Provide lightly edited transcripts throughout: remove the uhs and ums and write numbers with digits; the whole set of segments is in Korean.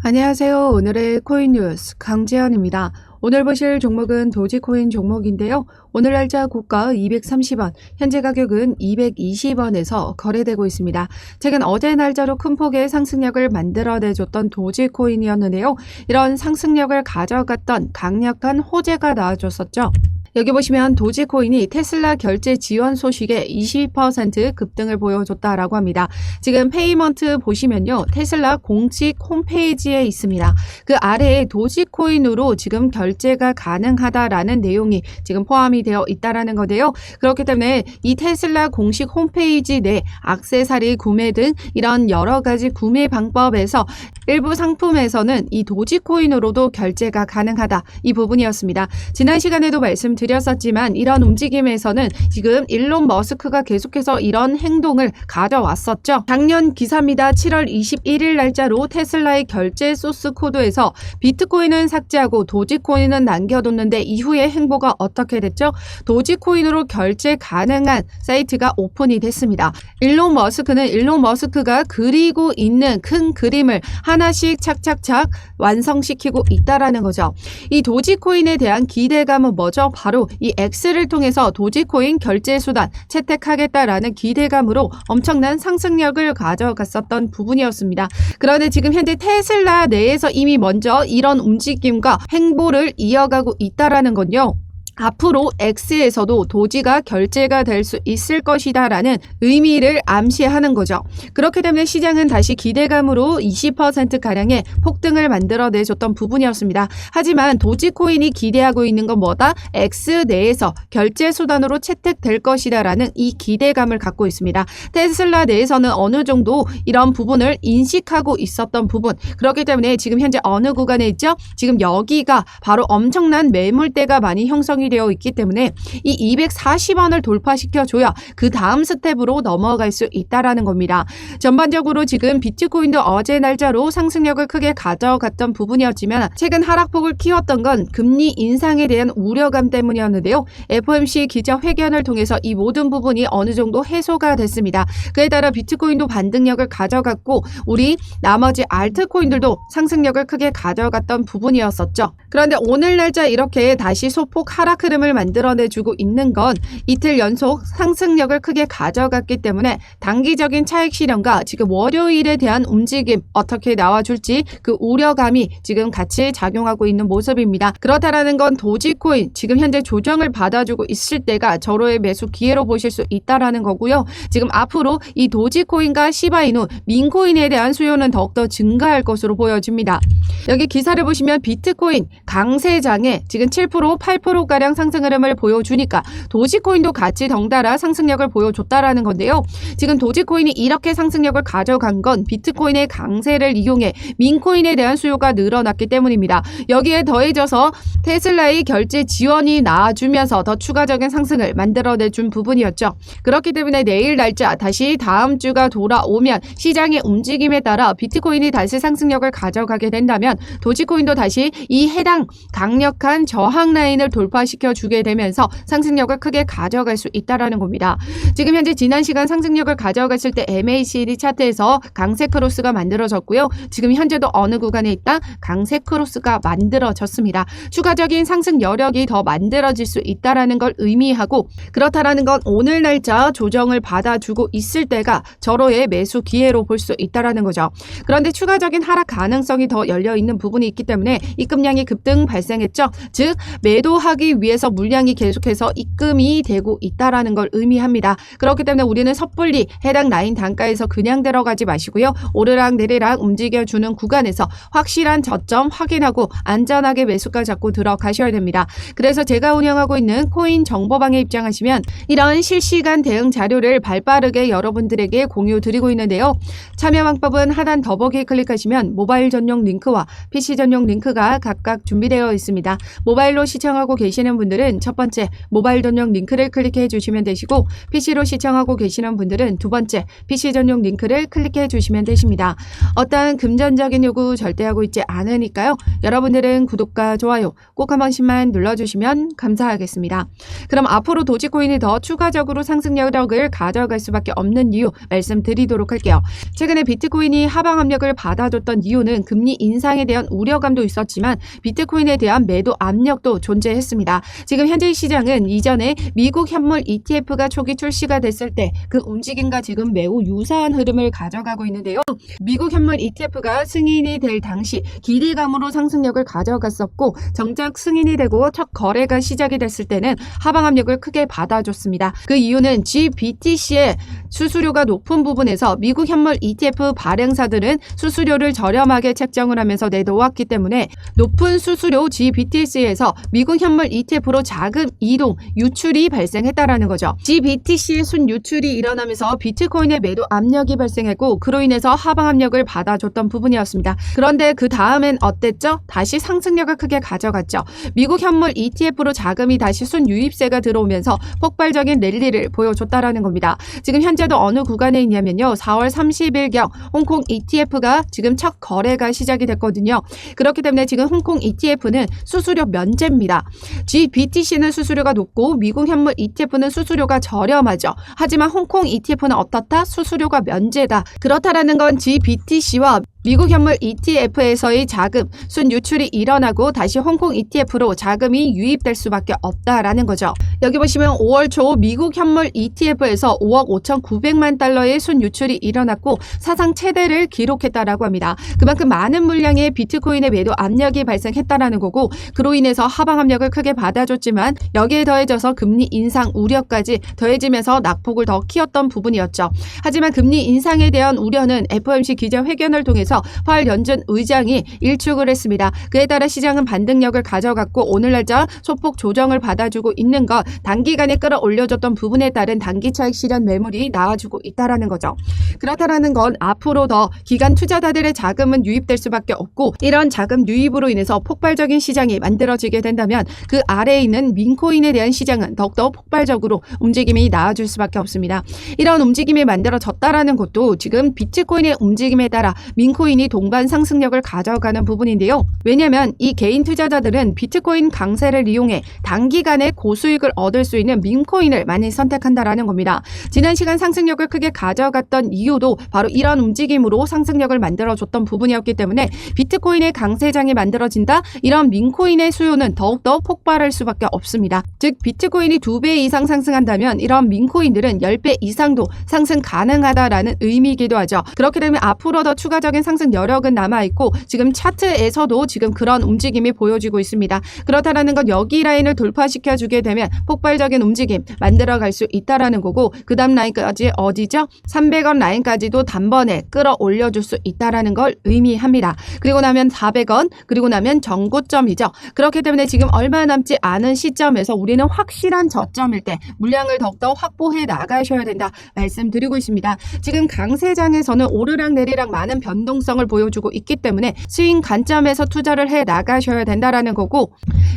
안녕하세요. 오늘의 코인 뉴스 강재현입니다. 오늘 보실 종목은 도지코인 종목인데요. 오늘 날짜 고가 230원, 현재 가격은 220원에서 거래되고 있습니다. 최근 어제 날짜로 큰 폭의 상승력을 만들어내줬던 도지코인이었는데요. 이런 상승력을 가져갔던 강력한 호재가 나와줬었죠. 여기 보시면 도지코인이 테슬라 결제 지원 소식에 20% 급등을 보여줬다라고 합니다. 지금 페이먼트 보시면요. 테슬라 공식 홈페이지에 있습니다. 그 아래에 도지코인으로 지금 결제가 가능하다라는 내용이 지금 포함이 되어 있다라는 건데요. 그렇기 때문에 이 테슬라 공식 홈페이지 내 액세서리 구매 등 이런 여러 가지 구매 방법에서 일부 상품에서는 이 도지코인으로도 결제가 가능하다. 이 부분이었습니다. 지난 시간에도 말씀드렸었지만 이런 움직임에서는 지금 일론 머스크가 계속해서 이런 행동을 가져왔었죠. 작년 기사입니다. 7월 21일 날짜로 테슬라의 결제 소스 코드에서 비트코인은 삭제하고 도지코인은 남겨뒀는데 이후에 행보가 어떻게 됐죠? 도지코인으로 결제 가능한 사이트가 오픈이 됐습니다. 일론 머스크가 그리고 있는 큰 그림을 하나씩 착착착 완성시키고 있다라는 거죠. 이 도지코인에 대한 기대감은 뭐죠? 바로 이 X를 통해서 도지코인 결제 수단 채택하겠다라는 기대감으로 엄청난 상승력을 가져갔었던 부분이었습니다. 그런데 지금 현재 테슬라 내에서 이미 먼저 이런 움직임과 행보를 이어가고 있다라는 건요. 앞으로 X에서도 도지가 결제가 될 수 있을 것이다 라는 의미를 암시하는 거죠. 그렇기 때문에 시장은 다시 기대감으로 20%가량의 폭등을 만들어내줬던 부분이었습니다. 하지만 도지코인이 기대하고 있는 건 뭐다? X 내에서 결제 수단으로 채택될 것이다 라는 이 기대감을 갖고 있습니다. 테슬라 내에서는 어느 정도 이런 부분을 인식하고 있었던 부분, 그렇기 때문에 지금 현재 어느 구간에 있죠? 지금 여기가 바로 엄청난 매물대가 많이 형성이 되어 있기 때문에 이 240원을 돌파시켜줘야 그 다음 스텝으로 넘어갈 수 있다라는 겁니다. 전반적으로 지금 비트코인도 어제 날짜로 상승력을 크게 가져갔던 부분이었지만 최근 하락폭을 키웠던 건 금리 인상에 대한 우려감 때문이었는데요. FOMC 기자회견을 통해서 이 모든 부분이 어느 정도 해소가 됐습니다. 그에 따라 비트코인도 반등력을 가져갔고 우리 나머지 알트코인들도 상승력을 크게 가져갔던 부분이었었죠. 그런데 오늘 날짜 이렇게 다시 소폭 하락 흐름을 만들어내주고 있는 건 이틀 연속 상승력을 크게 가져갔기 때문에 단기적인 차익 실현과 지금 월요일에 대한 움직임 어떻게 나와줄지 그 우려감이 지금 같이 작용하고 있는 모습입니다. 그렇다라는 건 도지코인 지금 현재 조정을 받아주고 있을 때가 절호의 매수 기회로 보실 수 있다라는 거고요. 지금 앞으로 이 도지코인과 시바이누, 민코인에 대한 수요는 더욱더 증가할 것으로 보여집니다. 여기 기사를 보시면 비트코인 강세장에 지금 7%, 8%가량 상승 흐름을 보여주니까 도지코인도 같이 덩달아 상승력을 보여줬다라는 건데요. 지금 도지코인이 이렇게 상승력을 가져간 건 비트코인의 강세를 이용해 민코인에 대한 수요가 늘어났기 때문입니다. 여기에 더해져서 테슬라의 결제 지원이 나와주면서 더 추가적인 상승을 만들어내준 부분이었죠. 그렇기 때문에 내일 날짜 다시 다음 주가 돌아오면 시장의 움직임에 따라 비트코인이 다시 상승력을 가져가게 된다면 도지코인도 다시 이 해당 강력한 저항 라인을 돌파시켜 주게 되면서 상승력을 크게 가져갈 수 있다라는 겁니다. 지금 현재 지난 시간 상승력을 가져갔을 때 MACD 차트에서 강세 크로스가 만들어졌고요. 지금 현재도 어느 구간에 있다? 강세 크로스가 만들어졌습니다. 추가적인 상승 여력이 더 만들어질 수 있다라는 걸 의미하고 그렇다라는 건 오늘 날짜 조정을 받아주고 있을 때가 절호의 매수 기회로 볼 수 있다라는 거죠. 그런데 추가적인 하락 가능성이 더 열려 있는 부분이 있기 때문에 입금량이 급등 발생했죠. 즉 매도하기 위해서 물량이 계속해서 입금이 되고 있다라는 걸 의미합니다. 그렇기 때문에 우리는 섣불리 해당 라인 단가에서 그냥 들어가지 마시고요. 오르락 내리락 움직여주는 구간에서 확실한 저점 확인하고 안전하게 매수가 잡고 들어가셔야 됩니다. 그래서 제가 운영하고 있는 코인 정보방에 입장하시면 이런 실시간 대응 자료를 발빠르게 여러분들에게 공유 드리고 있는데요. 참여 방법은 하단 더보기 클릭하시면 모바일 전용 링크와 PC 전용 링크가 각각 준비되어 있습니다. 모바일로 시청하고 계시는 분들은 첫 번째 모바일 전용 링크를 클릭해 주시면 되시고 PC로 시청하고 계시는 분들은 두 번째 PC 전용 링크를 클릭해 주시면 되십니다. 어떠한 금전적인 요구 절대 하고 있지 않으니까요. 여러분들은 구독과 좋아요 꼭 한 번씩만 눌러주시면 감사하겠습니다. 그럼 앞으로 도지코인이 더 추가적으로 상승력을 가져갈 수밖에 없는 이유 말씀드리도록 할게요. 최근에 비트코인이 하방 압력을 받아줬던 이유는 금리 인상 인상에 대한 우려감도 있었지만 비트코인에 대한 매도 압력도 존재했습니다. 지금 현재 시장은 이전에 미국 현물 ETF가 초기 출시가 됐을 때 그 움직임과 지금 매우 유사한 흐름을 가져가고 있는데요. 미국 현물 ETF가 승인이 될 당시 기대감으로 상승력을 가져갔었고 정작 승인이 되고 첫 거래가 시작이 됐을 때는 하방 압력을 크게 받아줬습니다. 그 이유는 GBTC의 수수료가 높은 부분에서 미국 현물 ETF 발행사들은 수수료를 저렴하게 책정을 하면서 내놓았기 때문에 높은 수수료 GBTC에서 미국 현물 ETF로 자금 이동, 유출이 발생했다라는 거죠. GBTC의 순유출이 일어나면서 비트코인의 매도 압력이 발생했고 그로 인해서 하방 압력을 받아줬던 부분이었습니다. 그런데 그 다음엔 어땠죠? 다시 상승력을 크게 가져갔죠. 미국 현물 ETF로 자금이 다시 순유입세가 들어오면서 폭발적인 랠리를 보여줬다라는 겁니다. 지금 현재도 어느 구간에 있냐면요. 4월 30일경 홍콩 ETF가 지금 첫 거래가 시작이 됐거든요. 그렇기 때문에 지금 홍콩 ETF는 수수료 면제입니다. GBTC는 수수료가 높고 미국 현물 ETF는 수수료가 저렴하죠. 하지만 홍콩 ETF는 어떻다? 수수료가 면제다. 그렇다라는 건 GBTC와 미국 현물 ETF에서의 자금, 순유출이 일어나고 다시 홍콩 ETF로 자금이 유입될 수밖에 없다라는 거죠. 여기 보시면 5월 초 미국 현물 ETF에서 5억 5,900만 달러의 순유출이 일어났고 사상 최대를 기록했다라고 합니다. 그만큼 많은 물량의 비트코인의 매도 압력이 발생했다라는 거고 그로 인해서 하방 압력을 크게 받아줬지만 여기에 더해져서 금리 인상 우려까지 더해지면서 낙폭을 더 키웠던 부분이었죠. 하지만 금리 인상에 대한 우려는 FOMC 기자회견을 통해서 파월 연준 의장이 일축을 했습니다. 그에 따라 시장은 반등력을 가져갔고 오늘 날짜 소폭 조정을 받아주고 있는 것, 단기간에 끌어올려줬던 부분에 따른 단기 차익 실현 매물이 나와주고 있다라는 거죠. 그렇다라는 건 앞으로 더 기관 투자자들의 자금은 유입될 수밖에 없고 이런 자금 유입으로 인해서 폭발적인 시장이 만들어지게 된다면 그 아래에 있는 민코인에 대한 시장은 더욱더 폭발적으로 움직임이 나와줄 수밖에 없습니다. 이런 움직임이 만들어졌다라는 것도 지금 비트코인의 움직임에 따라 민코인이 동반 상승력을 가져가는 부분인데요. 왜냐하면 이 개인 투자자들은 비트코인 강세를 이용해 단기간에 고수익을 얻을 수 있는 민코인을 많이 선택한다라는 겁니다. 지난 시간 상승력을 크게 가져갔던 이유도 바로 이런 움직임으로 상승력을 만들어줬던 부분이었기 때문에 비트코인의 강세장이 만들어진다? 이런 민코인의 수요는 더욱더 폭발할 수밖에 없습니다. 즉 비트코인이 2배 이상 상승한다면 이런 민코인들은 10배 이상도 상승 가능하다라는 의미이기도 하죠. 그렇게 되면 앞으로 더 추가적인 상승 여력은 남아있고 지금 차트에서도 지금 그런 움직임이 보여지고 있습니다. 그렇다라는 건 여기 라인을 돌파시켜주게 되면 폭발적인 움직임 만들어갈 수 있다라는 거고 그 다음 라인까지 어디죠? 300원 라인까지도 단번에 끌어올려줄 수 있다라는 걸 의미합니다. 그리고 나면 400원 그리고 나면 정고점이죠. 그렇기 때문에 지금 얼마 남지 않은 시점에서 우리는 확실한 저점일 때 물량을 더욱더 확보해 나가셔야 된다 말씀드리고 있습니다. 지금 강세장에서는 오르락내리락 많은 변동성을 보여주고 있기 때문에 스윙 관점에서 투자를 해 나가셔야 된다라는 거고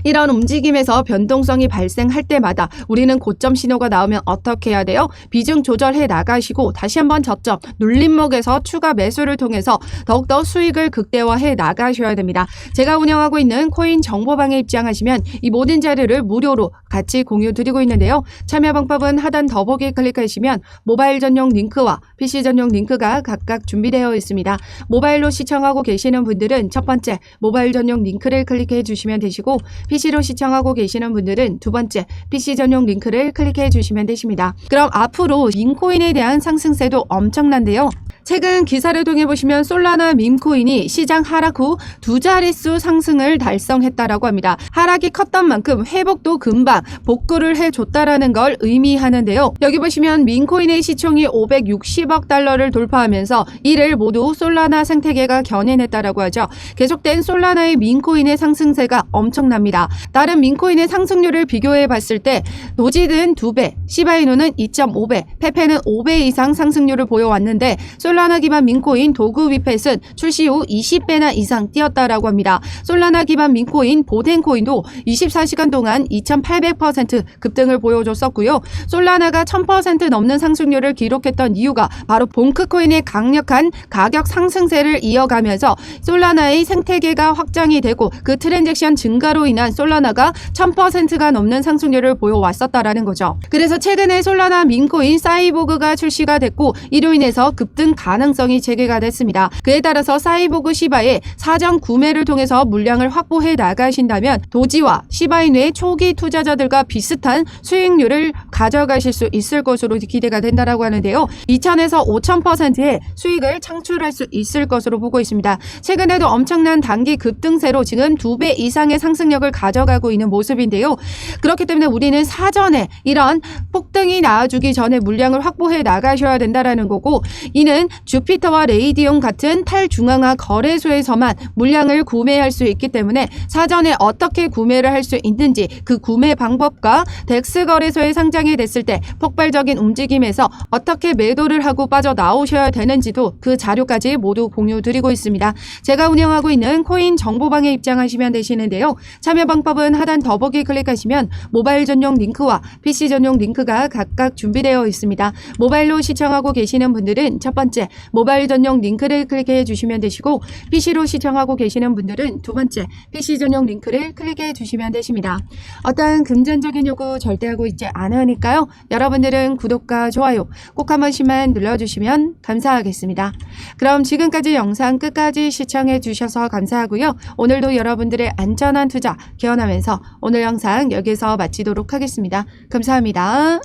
이런 움직임에서 변동성이 발생할 때마다 우리는 고점 신호가 나오면 어떻게 해야 돼요? 비중 조절해 나가시고 다시 한번 저점 눌림목에서 추가 매수를 통해서 더욱더 수익을 극대화해 나가셔야 됩니다. 제가 운영하고 있는 코인 정보방에 입장하시면 이 모든 자료를 무료로 같이 공유 드리고 있는데요. 참여 방법은 하단 더보기 클릭하시면 모바일 전용 링크와 PC 전용 링크가 각각 준비되어 있습니다. 모바일로 시청하고 계시는 분들은 첫 번째 모바일 전용 링크를 클릭해 주시면 되시고 PC로 시청하고 계시는 분들은 두 번째 PC 전용 링크를 클릭해 주시면 되십니다. 그럼 앞으로 민코인에 대한 상승세도 엄청난데요. 최근 기사를 통해 보시면 솔라나 밈코인이 시장 하락 후 두 자릿수 상승을 달성했다라고 합니다. 하락이 컸던 만큼 회복도 금방 복구를 해줬다라는 걸 의미하는데요. 여기 보시면 밈코인의 시총이 560억 달러를 돌파하면서 이를 모두 솔라나 생태계가 견인했다라고 하죠. 계속된 솔라나의 밈코인의 상승세가 엄청납니다. 다른 밈코인의 상승률을 비교해 봤을 때 도지는 2배, 시바이누는 2.5배, 페페는 5배 이상 상승률을 보여왔는데 솔라나 기반 민코인 도구 위펫은 출시 후 20배나 이상 뛰었다라고 합니다. 솔라나 기반 민코인 보덴코인도 24시간 동안 2800% 급등을 보여줬었고요. 솔라나가 1000% 넘는 상승률을 기록했던 이유가 바로 봉크코인의 강력한 가격 상승세를 이어가면서 솔라나의 생태계가 확장이 되고 그 트랜잭션 증가로 인한 솔라나가 1000%가 넘는 상승률을 보여왔었다라는 거죠. 그래서 최근에 솔라나 민코인 사이보그가 출시가 됐고 이로 인해서 급등 가능성이 제기가 됐습니다. 그에 따라서 사이보그 시바의 사전 구매를 통해서 물량을 확보해 나가신다면 도지와 시바이누의 초기 투자자들과 비슷한 수익률을 가져가실 수 있을 것으로 기대가 된다라고 하는데요. 2000에서 5000%의 수익을 창출할 수 있을 것으로 보고 있습니다. 최근에도 엄청난 단기 급등세로 지금 2배 이상의 상승력을 가져가고 있는 모습인데요. 그렇기 때문에 우리는 사전에 이런 폭등이 나와주기 전에 물량을 확보해 나가셔야 된다라는 거고, 이는 주피터와 레이디온 같은 탈중앙화 거래소에서만 물량을 구매할 수 있기 때문에 사전에 어떻게 구매를 할 수 있는지, 그 구매 방법과 덱스 거래소에 상장이 됐을 때 폭발적인 움직임에서 어떻게 매도를 하고 빠져나오셔야 되는지도 그 자료까지 모두 공유드리고 있습니다. 제가 운영하고 있는 코인 정보방에 입장하시면 되시는데요. 참여 방법은 하단 더보기 클릭하시면 모바일 전용 링크와 PC 전용 링크가 각각 준비되어 있습니다. 모바일로 시청하고 계시는 분들은 첫 번째 모바일 전용 링크를 클릭해 주시면 되시고, PC로 시청하고 계시는 분들은 두 번째 PC 전용 링크를 클릭해 주시면 되십니다. 어떠한 금전적인 요구 절대 하고 있지 않으니까요. 여러분들은 구독과 좋아요 꼭 한 번씩만 눌러주시면 감사하겠습니다. 그럼 지금까지 영상 끝까지 시청해 주셔서 감사하고요. 오늘도 여러분들의 안전한 투자 기원하면서 오늘 영상 여기서 마치도록 하겠습니다. 감사합니다.